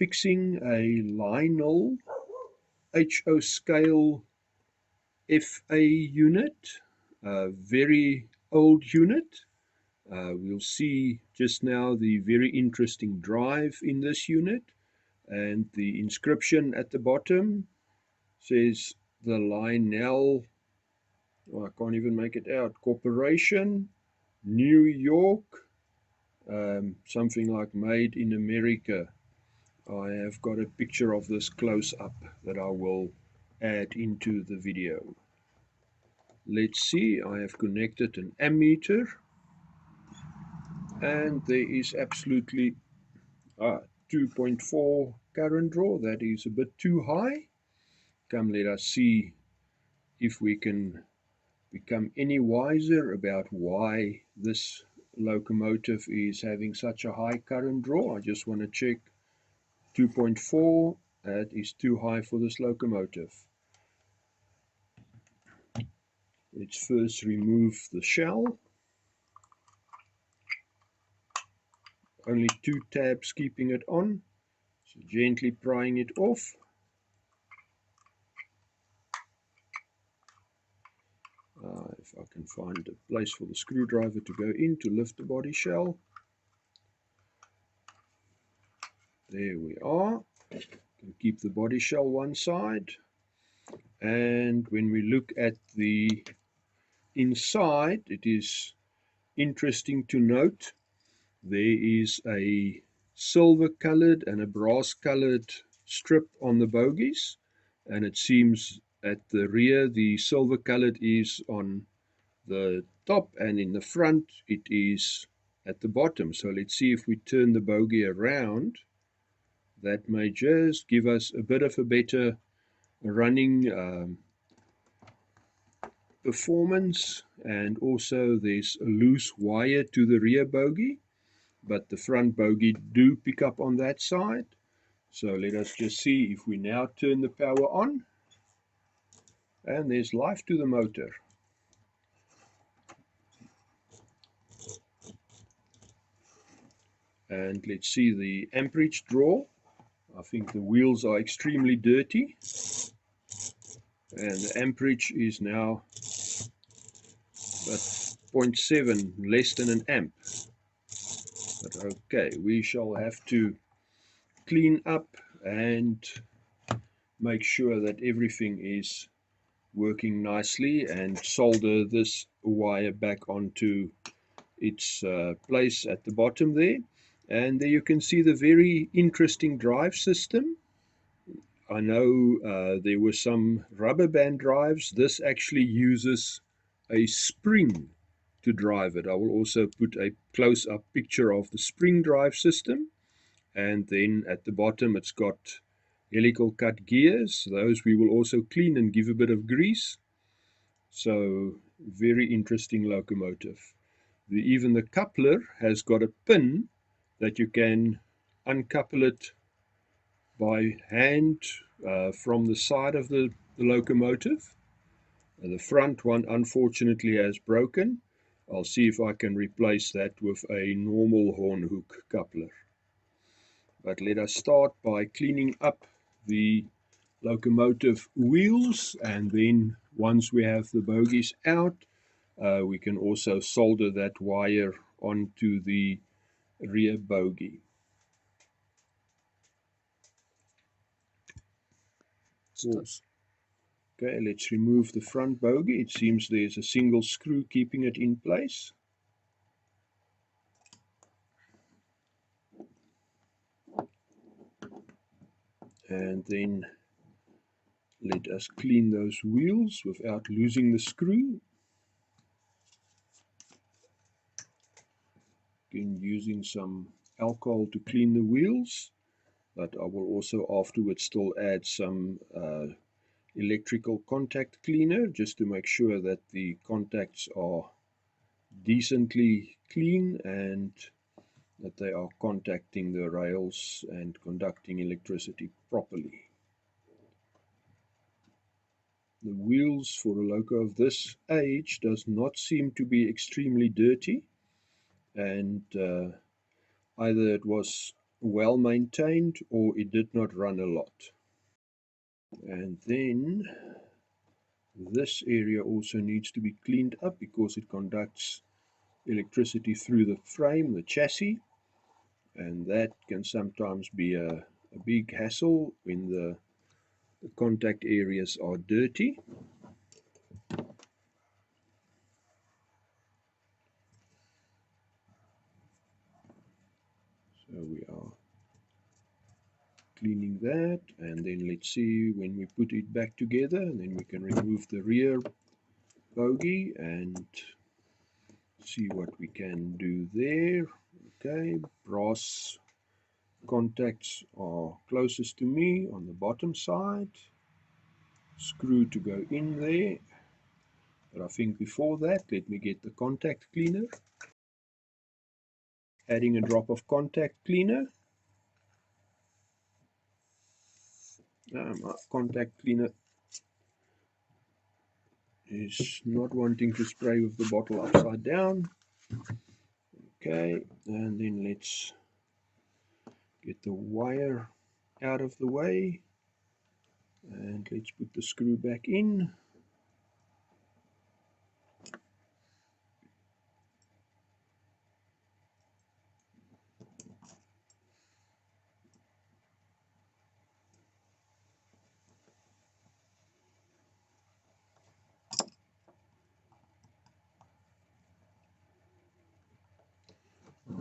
fixing a Lionel HO scale FA unit, a very old unit. We'll see just now the very interesting drive in this unit, and the inscription at the bottom says the Lionel, I can't even make it out, Corporation, New York, something like made in America. I have got a picture of this close up that I will add into the video. Let's see, I have connected an ammeter, and there is absolutely 2.4 current draw. That is a bit too high. Come, let us see if we can become any wiser about why this locomotive is having such a high current draw. I just want to check 2.4. That is too high for this locomotive. Let's first remove the shell. Only 2 tabs keeping it on, so gently prying it off. If I can find a place for the screwdriver to go in to lift the body shell. There we are. Can keep the body shell one side. And when we look at the inside, it is interesting to note there is a silver colored and a brass colored strip on the bogies, and it seems at the rear the silver colored is on the top, and in the front it is at the bottom. So let's see if we turn the bogie around. That may just give us a bit of a better running performance. And also there's a loose wire to the rear bogie, but the front bogie do pick up on that side. So let us just see if we now turn the power on, and there's life to the motor. And let's see the amperage draw. I think the wheels are extremely dirty, and the amperage is now at 0.7, less than an amp. But okay, we shall have to clean up and make sure that everything is working nicely, and solder this wire back onto its place at the bottom there. And there you can see the very interesting drive system. I know there were some rubber band drives. This actually uses a spring to drive it. I will also put a close-up picture of the spring drive system. And then at the bottom it's got helical cut gears. Those we will also clean and give a bit of grease. So very interesting locomotive. Even the coupler has got a pin that you can uncouple it by hand from the side of the locomotive. The front one unfortunately has broken. I'll see if I can replace that with a normal horn hook coupler. But let us start by cleaning up the locomotive wheels, and then once we have the bogies out, we can also solder that wire onto the rear bogie. Okay, let's remove the front bogie. It seems there's a single screw keeping it in place. And then let us clean those wheels without losing the screw. Again, using some alcohol to clean the wheels, but I will also afterwards still add some electrical contact cleaner just to make sure that the contacts are decently clean and that they are contacting the rails and conducting electricity properly. The wheels for a loco of this age does not seem to be extremely dirty, and either it was well maintained or it did not run a lot. And then this area also needs to be cleaned up because it conducts electricity through the frame, the chassis, and that can sometimes be a big hassle when the contact areas are dirty. So we are cleaning that, and then let's see when we put it back together, and then we can remove the rear bogie and see what we can do there. Okay, brass contacts are closest to me on the bottom side. Screw to go in there. But I think before that, let me get the contact cleaner. Adding a drop of contact cleaner. My contact cleaner is not wanting to spray with the bottle upside down. Okay, and then let's get the wire out of the way. And let's put the screw back in.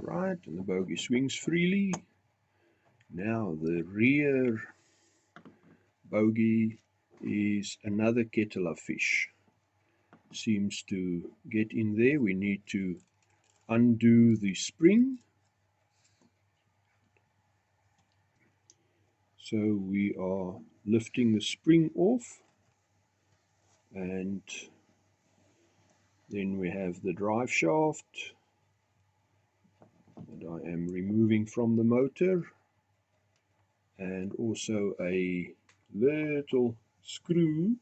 Right, and the bogie swings freely. Now the rear bogie is another kettle of fish. Seems to get in there. We need to undo the spring. So we are lifting the spring off, and then we have the drive shaft that I am removing from the motor, and also a little screw,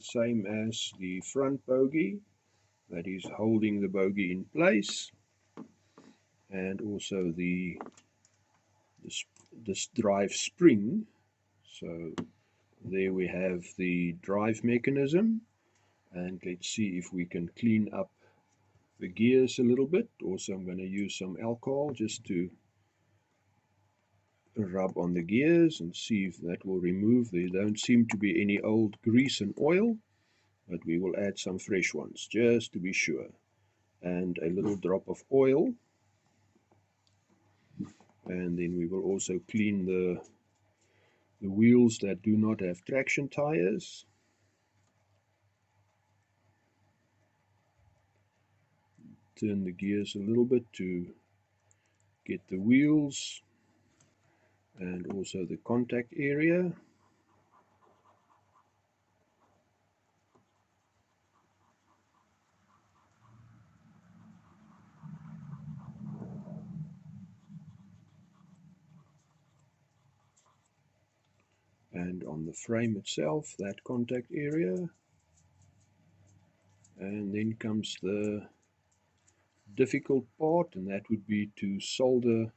same as the front bogie, that is holding the bogie in place, and also this drive spring. So there we have the drive mechanism, and let's see if we can clean up the gears a little bit. Also, I'm going to use some alcohol just to rub on the gears and see if that will remove. There don't seem to be any old grease and oil, but we will add some fresh ones just to be sure, and a little drop of oil. And then we will also clean the wheels that do not have traction tires. Turn the gears a little bit to get the wheels and also the contact area. And on the frame itself, that contact area. And then comes the difficult part, and that would be to solder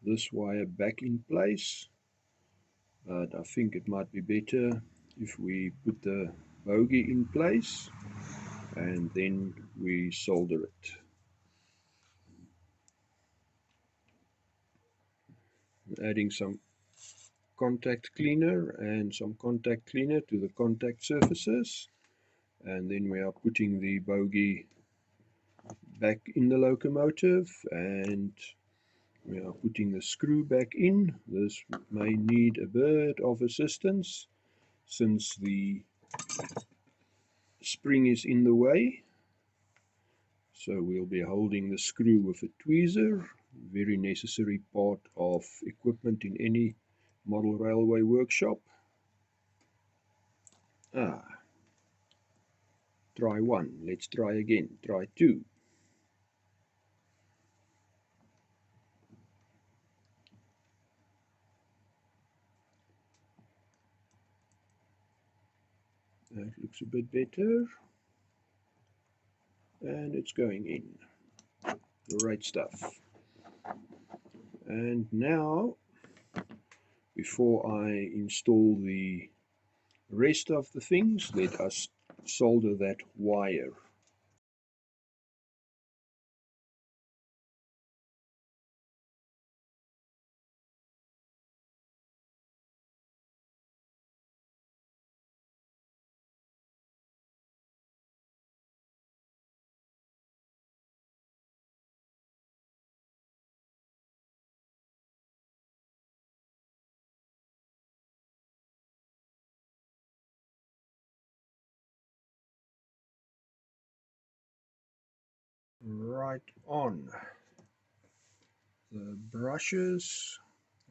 this wire back in place. But I think it might be better if we put the bogie in place and then we solder it. Adding some contact cleaner and some contact cleaner to the contact surfaces, and then we are putting the bogie back in the locomotive, and we are putting the screw back in. This may need a bit of assistance since the spring is in the way. So we'll be holding the screw with a tweezer, very necessary part of equipment in any model railway workshop. Try one, let's try again, try two. That looks a bit better. And it's going in. Great stuff. And now, before I install the rest of the things, let us solder that wire. Right on. The brushes,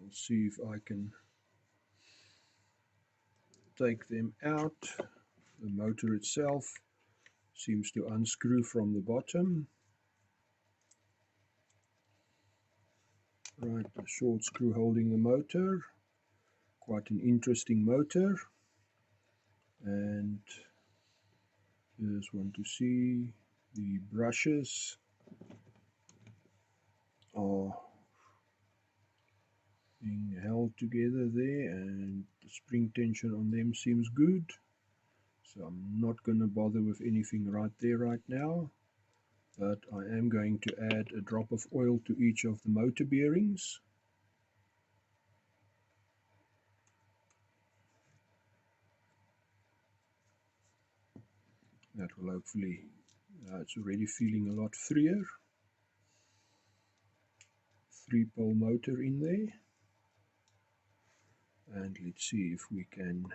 I'll see if I can take them out. The motor itself seems to unscrew from the bottom. Right, the short screw holding the motor. Quite an interesting motor. And here's one to see. The brushes are being held together there, and the spring tension on them seems good. So I'm not going to bother with anything right there right now, but I am going to add a drop of oil to each of the motor bearings. That will hopefully, it's already feeling a lot freer. 3-pole motor in there. And let's see if we can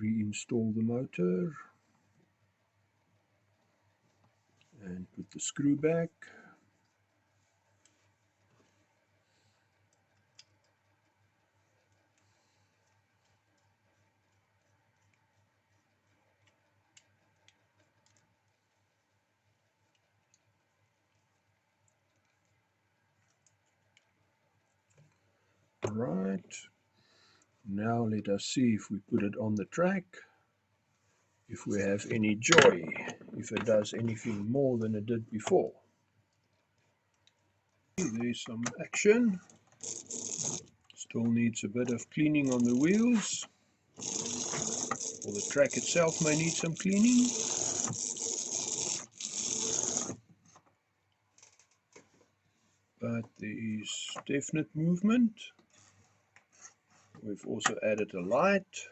reinstall the motor and put the screw back. Right, now let us see if we put it on the track, if we have any joy, if it does anything more than it did before. There's some action. Still needs a bit of cleaning on the wheels, or the track itself may need some cleaning. But there is definite movement. We've also added a light,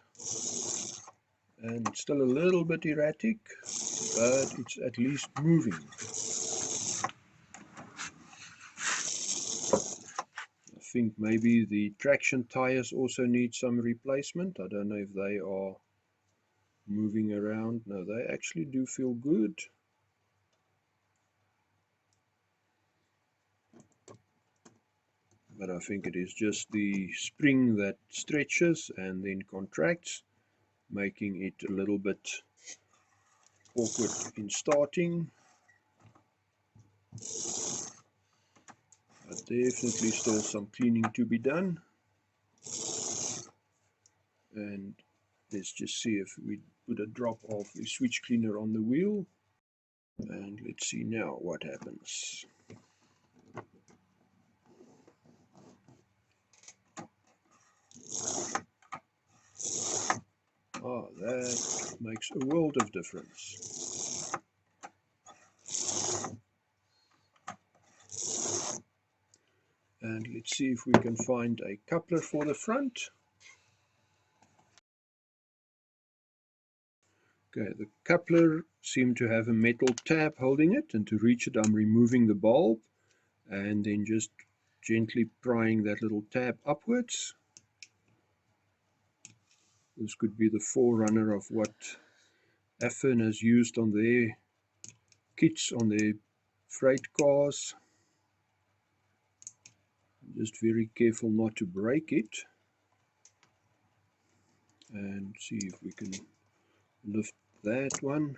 and it's still a little bit erratic, but it's at least moving. I think maybe the traction tires also need some replacement. I don't know if they are moving around. No, they actually do feel good. But I think it is just the spring that stretches and then contracts, making it a little bit awkward in starting. But definitely still some cleaning to be done. And let's just see if we put a drop of the switch cleaner on the wheel. And let's see now what happens. Oh, that makes a world of difference. And let's see if we can find a coupler for the front. Okay, the coupler seemed to have a metal tab holding it, and to reach it I'm removing the bulb and then just gently prying that little tab upwards. This could be the forerunner of what FA has used on their kits on their freight cars. Just very careful not to break it, and see if we can lift that one.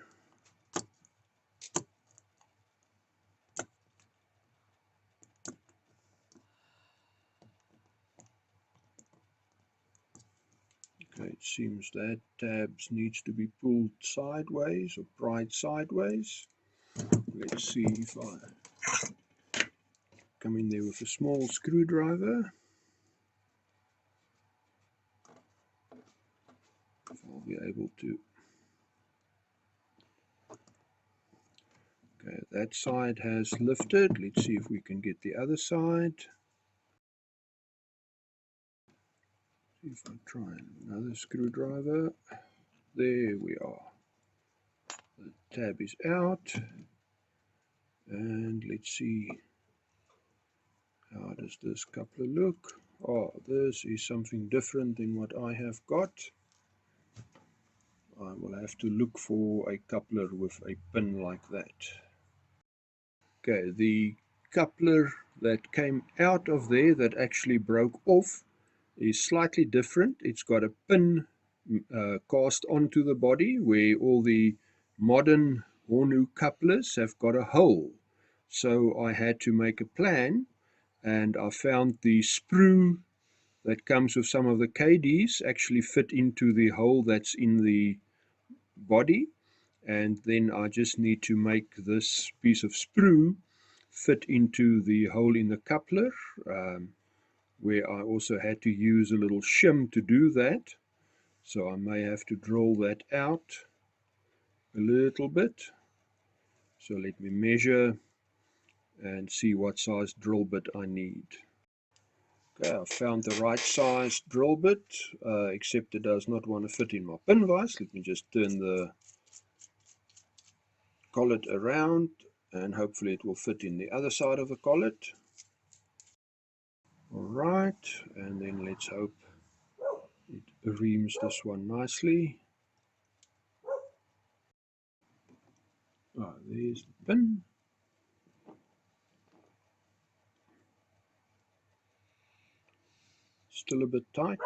Okay, it seems that tabs needs to be pulled sideways or pried sideways. Let's see if come in there with a small screwdriver. If I'll be able to. Okay, that side has lifted. Let's see if we can get the other side. See if I try another screwdriver. There we are. The tab is out. And let's see, how does this coupler look? Oh, this is something different than what I have got. I will have to look for a coupler with a pin like that. Okay, the coupler that came out of there that actually broke off is slightly different. It's got a pin cast onto the body, where all the modern HO couplers have got a hole. So I had to make a plan, and I found the sprue that comes with some of the KDs actually fit into the hole that's in the body, and then I just need to make this piece of sprue fit into the hole in the coupler, where I also had to use a little shim to do that. So I may have to drill that out a little bit. So let me measure and see what size drill bit I need. Okay, I found the right size drill bit, except it does not want to fit in my pin vise. Let me just turn the collet around, and hopefully it will fit in the other side of the collet. Alright, and then let's hope it reams this one nicely. Ah, there's the pin. Still a bit tight.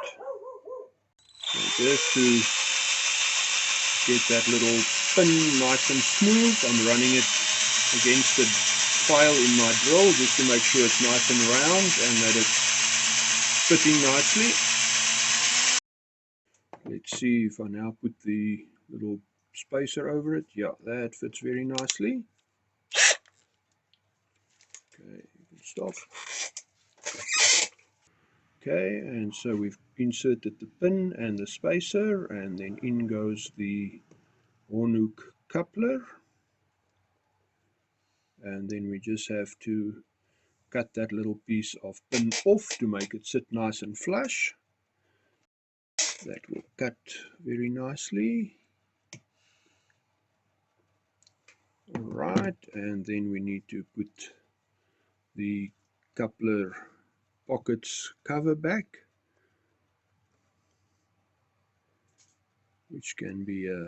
So just to get that little pin nice and smooth, I'm running it against the file in my drill just to make sure it's nice and round and that it's fitting nicely. Let's see if I now put the little spacer over it. Yeah, that fits very nicely. Okay, you can stop. Okay, and so we've inserted the pin and the spacer, and then in goes the HO coupler. And then we just have to cut that little piece of pin off to make it sit nice and flush. That will cut very nicely. Alright, and then we need to put the coupler pockets cover back, which can be a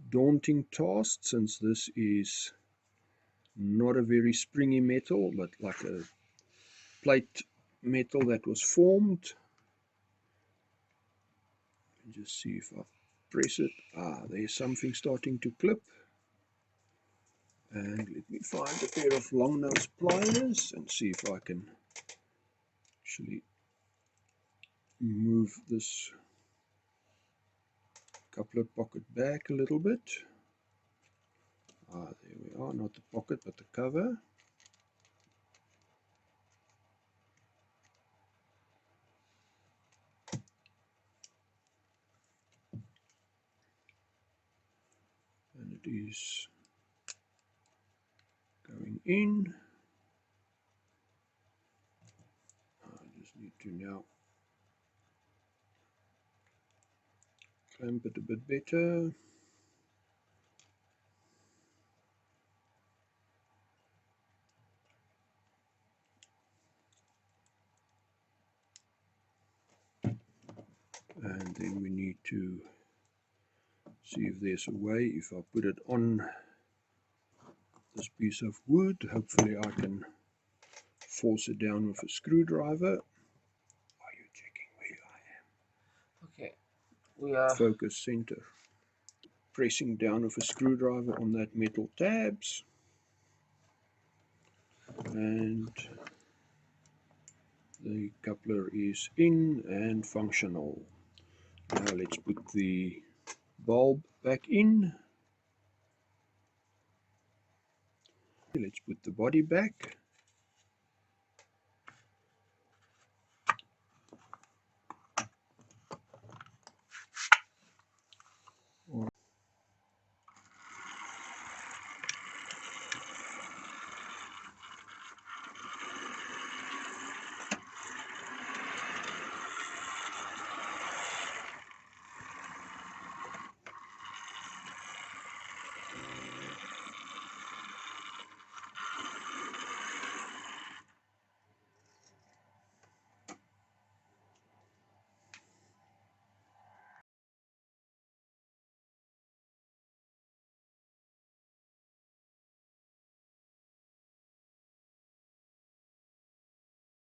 daunting task since this is not a very springy metal, but like a plate metal that was formed. Just see if I press it. Ah, there's something starting to clip. And let me find a pair of long nose pliers and see if I can actually move this coupler pocket back a little bit. Ah, there we are, not the pocket but the cover. And it is going in. I just need to now clamp it a bit better. And then we need to see if there's a way, if I put it on this piece of wood, hopefully I can force it down with a screwdriver. Are you checking where I am? Okay, we are focus center. Pressing down with a screwdriver on that metal tabs, and the coupler is in and functional. Now let's put the bulb back in. Let's put the body back.